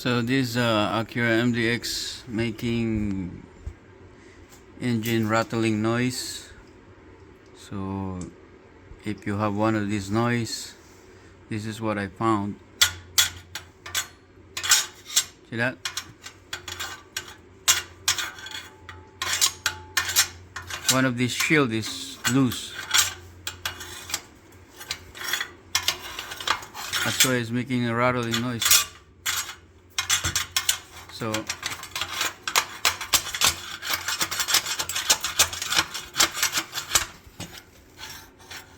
So this Acura MDX making engine rattling noise. So if you have one of these noise, this is what I found. See that? One of these shield is loose. That's why it's making a rattling noise. So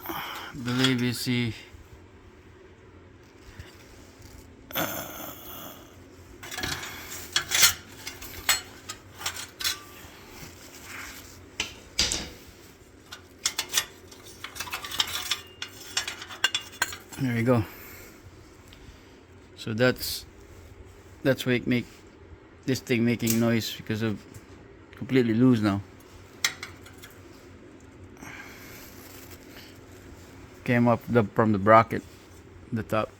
I believe you see there you go. So that's why it make this thing making noise, because of completely loose now. Came up from the bracket, the top.